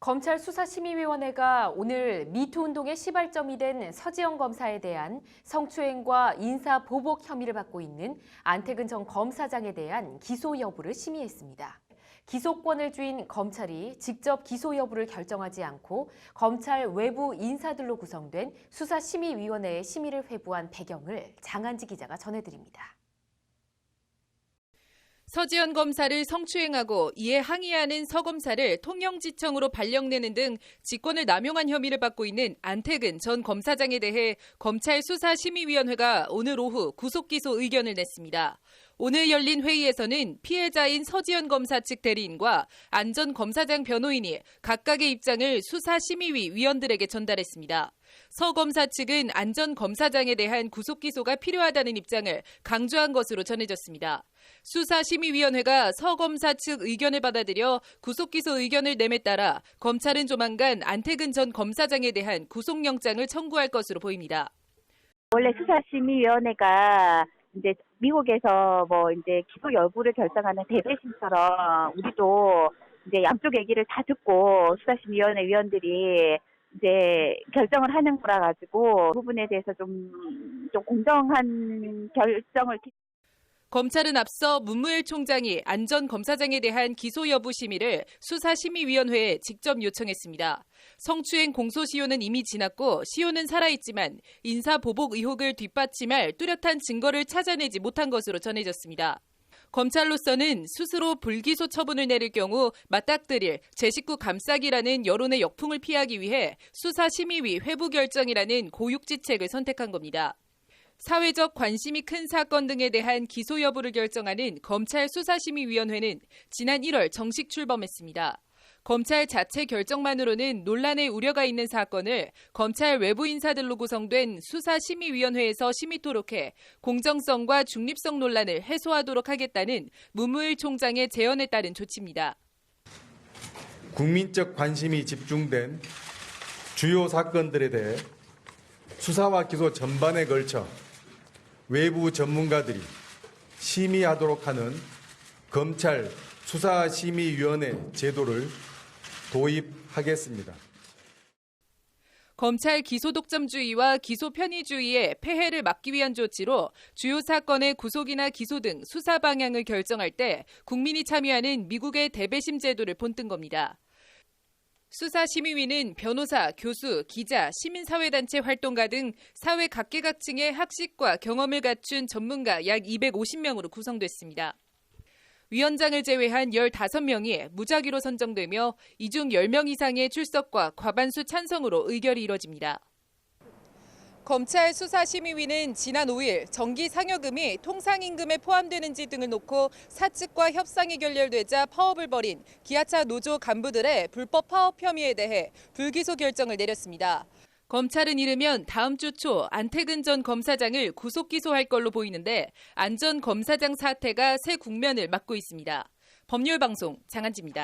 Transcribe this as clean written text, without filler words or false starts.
검찰 수사심의위원회가 오늘 미투 운동의 시발점이 된 서지현 검사에 대한 성추행과 인사보복 혐의를 받고 있는 안태근 전 검사장에 대한 기소 여부를 심의했습니다. 기소권을 쥔 검찰이 직접 기소 여부를 결정하지 않고 검찰 외부 인사들로 구성된 수사심의위원회의 심의를 회부한 배경을 장한지 기자가 전해드립니다. 서지현 검사를 성추행하고 이에 항의하는 서 검사를 통영지청으로 발령내는 등 직권을 남용한 혐의를 받고 있는 안태근 전 검사장에 대해 검찰 수사심의위원회가 오늘 오후 구속기소 의견을 냈습니다. 오늘 열린 회의에서는 피해자인 서지현 검사 측 대리인과 안 전 검사장 변호인이 각각의 입장을 수사심의위 위원들에게 전달했습니다. 서 검사 측은 안 전 검사장에 대한 구속기소가 필요하다는 입장을 강조한 것으로 전해졌습니다. 수사심의위원회가 서 검사 측 의견을 받아들여 구속기소 의견을 nem에 따라 검찰은 조만간 안태근 전 검사장에 대한 구속영장을 청구할 것으로 보입니다. 원래 수사심의위원회가 이제 미국에서 이제 기소 여부를 결정하는 대배심처럼 우리도 이제 양쪽 얘기를 다 듣고 수사심의위원회 위원들이 이제 결정을 하는 거라 가지고 그 부분에 대해서 좀 공정한 결정을. 검찰은 앞서 문무일 총장이 안 전 검사장에 대한 기소 여부 심의를 수사심의위원회에 직접 요청했습니다. 성추행 공소시효는 이미 지났고 시효는 살아있지만 인사보복 의혹을 뒷받침할 뚜렷한 증거를 찾아내지 못한 것으로 전해졌습니다. 검찰로서는 스스로 불기소 처분을 내릴 경우 맞닥뜨릴 제 식구 감싸기라는 여론의 역풍을 피하기 위해 수사심의위 회부 결정이라는 고육지책을 선택한 겁니다. 사회적 관심이 큰 사건 등에 대한 기소 여부를 결정하는 검찰 수사심의위원회는 지난 1월 정식 출범했습니다. 검찰 자체 결정만으로는 논란의 우려가 있는 사건을 검찰 외부 인사들로 구성된 수사심의위원회에서 심의토록 해 공정성과 중립성 논란을 해소하도록 하겠다는 문무일 총장의 제언에 따른 조치입니다. 국민적 관심이 집중된 주요 사건들에 대해 수사와 기소 전반에 걸쳐 외부 전문가들이 심의하도록 하는 검찰 수사심의위원회 제도를 도입하겠습니다. 검찰 기소독점주의와 기소편의주의의 폐해를 막기 위한 조치로 주요 사건의 구속이나 기소 등 수사 방향을 결정할 때 국민이 참여하는 미국의 대배심 제도를 본뜬 겁니다. 수사심의위는 변호사, 교수, 기자, 시민사회단체 활동가 등 사회 각계각층의 학식과 경험을 갖춘 전문가 약 250명으로 구성됐습니다. 위원장을 제외한 15명이 무작위로 선정되며 이 중 10명 이상의 출석과 과반수 찬성으로 의결이 이뤄집니다. 검찰 수사심의위는 지난 5일 정기 상여금이 통상임금에 포함되는지 등을 놓고 사측과 협상이 결렬되자 파업을 벌인 기아차 노조 간부들의 불법 파업 혐의에 대해 불기소 결정을 내렸습니다. 검찰은 이르면 다음 주 초 안태근 전 검사장을 구속 기소할 걸로 보이는데 안 전 검사장 사태가 새 국면을 맞고 있습니다. 법률방송 장한지입니다.